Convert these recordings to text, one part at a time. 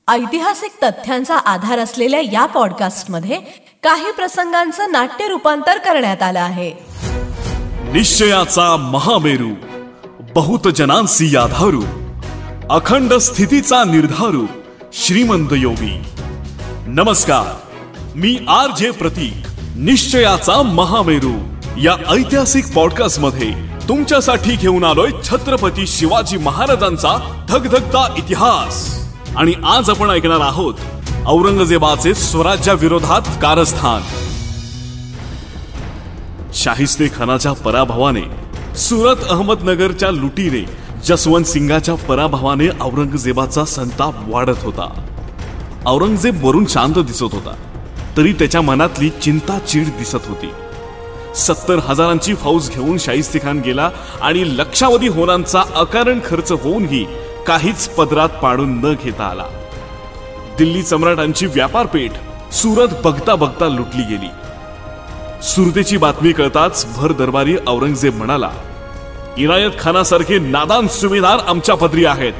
ऐतिहासिक तथ्यांचा आधार असलेल्या या पॉडकास्टमध्ये काही प्रसंगांचं नाट्य रूपांतर करण्यात आलं आहे. निश्चयाचा महामेरू, बहुत जनांसी आधारू, अखंड स्थितीचा निर्धारू, श्रीमंत योगी. नमस्कार, मी RJ प्रतीक. निश्चयाचा महामेरू या ऐतिहासिक पॉडकास्ट मध्ये तुमच्यासाठी घेऊन आलोय छत्रपती शिवाजी महाराजांचा धगधगता इतिहास. आणि आज आपण ऐकणार आहोत औरंगजेबाचे स्वराज्याविरोधात कारस्थान. शाहिस्ते खानाच्या पराभवाने, सुरत अहमदनगरच्या लुटीने, जसवंत सिंगाच्या पराभवाने औरंगजेबाचा संताप वाढत होता. औरंगजेब वरून शांत दिसत होता, तरी त्याच्या मनातली चिंता चीड दिसत होती. 70,000ची फौज घेऊन शाहिस्ते खान गेला आणि लक्षावधी होरांचा अकारण खर्च होऊनही काहीच पदरात पाडून न घेता आला. दिल्ली सम्राटांची व्यापारपेठ सुरत बघता बघता लुटली गेली. सुरतेची बातमी कळताच भर दरबारी औरंगजेब म्हणाला, इनायत खानासारखे नादान सुभेदार आमच्या पदरी आहेत,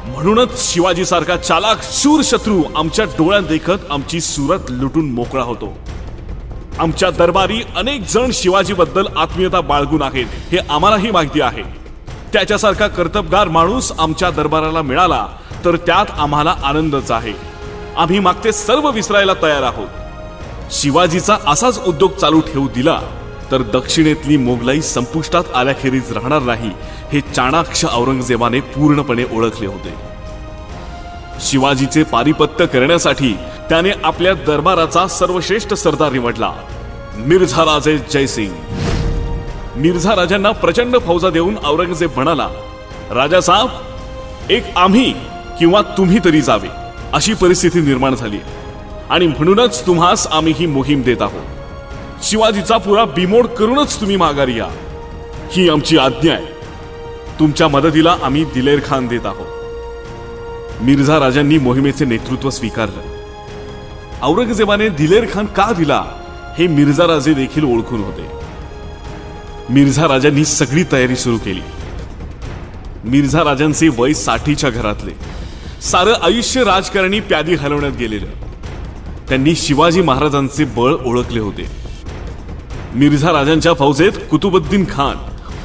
म्हणूनच शिवाजी सारखा चालाक शूर शत्रू आमच्या डोळ्यात देखत आमची सुरत लुटून मोकळा होतो. आमच्या दरबारी अनेक जण शिवाजी बद्दल आत्मीयता बाळगून आहेत, हे आम्हालाही माहिती आहे. त्याच्यासारखा कर्तबगार माणूस आमच्या दरबाराला मिळाला तर त्यात आम्हाला आनंदच आहे. आम्ही मागते सर्व विसरायला तयार आहोत. शिवाजीचा असाच उद्योग चालू ठेवू दिला तर दक्षिणेतली मोगलाई संपुष्टात आल्याखेरीज राहणार नाही, हे चाणाक्ष औरंगजेबाने पूर्णपणे ओळखले होते. शिवाजीचे पारिपत्य करण्यासाठी त्याने आपल्या दरबाराचा सर्वश्रेष्ठ सरदार निवडला, मिर्झा राजे जयसिंग. मिर्झा राजांना प्रचंड फौजा देऊन औरंगजेब म्हणाला, राजा साहेब, एक आम्ही किंवा तुम्ही तरी जावे अशी परिस्थिती निर्माण झाली आणि म्हणूनच तुम्हास आम्ही ही मोहीम देत आहोत. शिवाजीचा पुरा बिमोड करूनच तुम्ही माघारी या, ही आमची आज्ञा आहे. तुमच्या मदतीला आम्ही दिलेर खान देत आहोत. मिर्झा राजांनी मोहिमेचे नेतृत्व स्वीकारलं. औरंगजेबाने दिलेर खान का दिला हे मिर्झा राजे देखील ओळखून होते. मिर्झा राजांनी सगळी तयारी सुरू केली. मिर्झा राजांचे वय 60च्या घरातले, सारं आयुष्य राजकारणी प्यादी हलवण्यात गेलेलं. त्यांनी शिवाजी महाराजांचे बळ ओळखले होते. मिर्झा राजांच्या फौजेत कुतुबुद्दीन खान,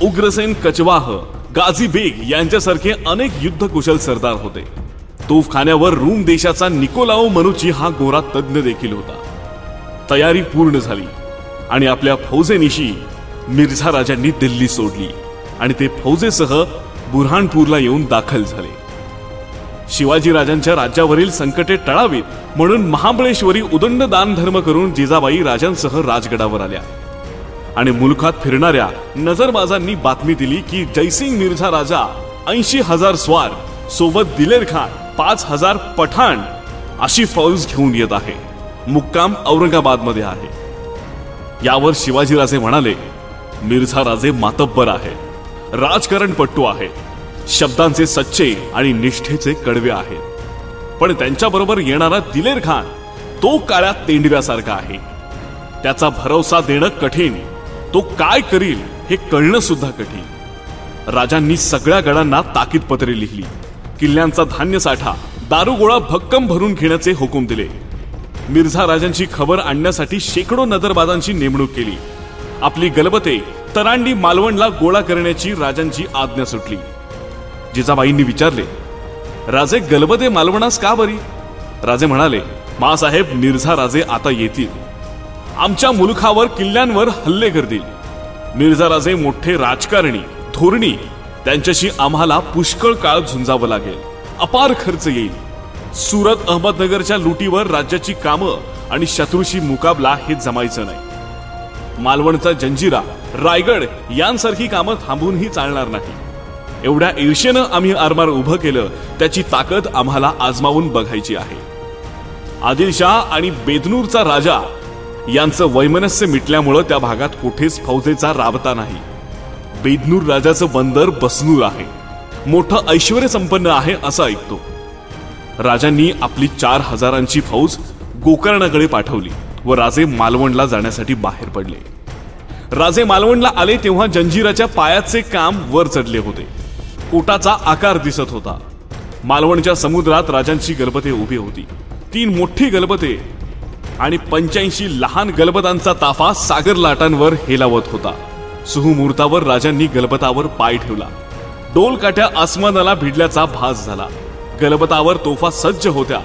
उग्रसेन कचवाह, गाझी बेग यांच्यासारखे अनेक युद्धकुशल सरदार होते. तोफखान्यावर रूम देशाचा निकोलाओ मनुची हा गोरा तज्ञ देखील होता. तयारी पूर्ण झाली आणि आपल्या फौजेनिशी मिर्झा राजांनी दिल्ली सोडली आणि ते फौजेसह बुरहानपूरला येऊन दाखल झाले. शिवाजी राजांच्या राज्यावरील संकटे टळावीत म्हणून महाबळेश्वरी उदंड दान धर्म करून जिजाबाई राजांसह राजगडावर आल्या आणि मुलखात फिरणाऱ्या नजरबाजांनी बातमी दिली की जयसिंग मिर्झा राजा 80,000 स्वार सोबत दिलेर खान 5,000 पठाण अशी फौज घेऊन येत आहे. मुक्काम औरंगाबाद मध्ये आहे. यावर शिवाजीराजे म्हणाले, मिर्झा राजे मातब्बर आहे, राजकारणपटू आहे, शब्दांचे सच्चे आणि निष्ठेचे कडवे आहेत, पण त्यांच्याबरोबर येणारा दिलेर खान तो काळ्या तेंडव्यासारखा आहे. त्याचा भरोसा देणं कठीण, तो काय करील हे कळणं सुद्धा कठीण. राजांनी सगळ्या गडांना ताकीदपत्रे लिहिली. किल्ल्यांचा धान्य साठा, दारुगोळा भक्कम भरून घेण्याचे हुकूम दिले. मिर्झा राजांची खबर आणण्यासाठी शेकडो नजरबाजांची नेमणूक केली. आपली गलबते तरांडी मालवणला गोळा करण्याची राजांची आज्ञा सुटली. जिजाबाईंनी विचारले, राजे गलबते मालवणास का बरी? राजे म्हणाले, मासाहेब, मिर्झा राजे आता येतील, आमच्या मुलखावर किल्ल्यांवर हल्ले करतील. मिर्झा राजे मोठे राजकारणी, धोरणी, त्यांच्याशी आम्हाला पुष्कळ काळ झुंजावं लागेल. अपार खर्च येईल. सुरत अहमदनगरच्या लुटीवर राज्याची कामं आणि शत्रूशी मुकाबला हे जमायचं नाही. मालवणचा जंजिरा, रायगड यांसारखी कामं थांबूनही चालणार नाही. एवढ्या ईर्षेनं आम्ही आरमार उभं केलं, त्याची ताकद आम्हाला आजमावून बघायची आहे. आदिलशाह आणि बेदनूरचा राजा यांचं वैमनस्य मिटल्यामुळं त्या भागात कुठेच फौजेचा राबता नाही. बेदनूर राजाचं बंदर बसनूर आहे, मोठं ऐश्वर्य संपन्न आहे असं ऐकतो. राजांनी आपली 4,000ची फौज गोकर्णाकडे पाठवली व राजे मालवणला जाण्यासाठी बाहेर पडले. राजे मालवणला आले तेव्हा जंजिराच्या पायाचे काम वर चढले होते. कोटाचा आकार दिसत होता. मालवणच्या समुद्रात राजांची गलबते उभी होती. 3 मोठी गलबते आणि 85 लहान गलबतांचा ताफा सागर लाटांवर हेलावत होता. सुमुहूर्तावर राजांनी गलबतावर पाय ठेवला. डोलकाठ्या आसमानाला भिडल्याचा भास झाला. गलबतावर तोफा सज्ज होत्या.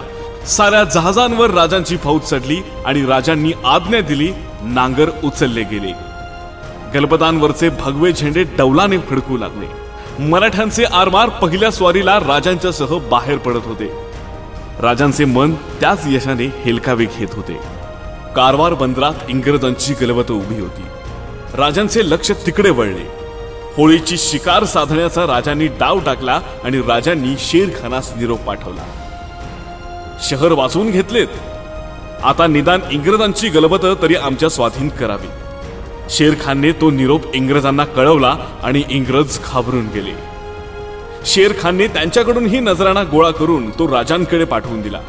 साऱ्या जहाजांवर राजांची फौज चढली आणि राजांनी आज्ञा दिली. नांगर उचलले गेले. गलबतांवरचे भगवे झेंडे डौलाने फडकू लागले. मराठ्यांचे आरमार पहिल्या स्वारीला राजांच्या सह बाहेर पडत होते. राजांचे मन त्याच यशाने हेलकावे घेत होते. कारवार बंदरात इंग्रजांची गलबत उभी होती. राजांचे लक्ष तिकडे वळले. होळीची शिकार साधण्याचा राजांनी डाव टाकला आणि राजांनी शेरखानास निरोप पाठवला. शहर वाचवून घेतलेत, आता निदान इंग्रजांची गलबत तरी आमच्या स्वाधीन करावी. शेरखानने तो निरोप इंग्रजांना कळवला आणि इंग्रज घाबरून गेले. शेरखानने त्यांच्याकडूनही नजराणा गोळा करून तो राजांकडे पाठवून दिला.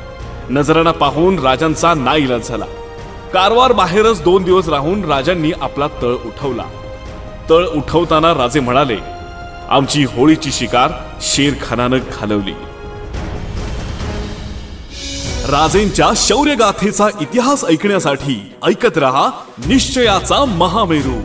नजराणा पाहून राजांचा नाईलाज झाला. कारवार बाहेरच 2 दिवस राहून राजांनी आपला तळ उठवला. तळ उठवताना राजे म्हणाले, आमची होळीची शिकार शेरखानानं घालवली. राजेंच्या शौर्यगाथेचा इतिहास ऐकण्यासाठी ऐकत रहा निश्चयाचा महामेरू.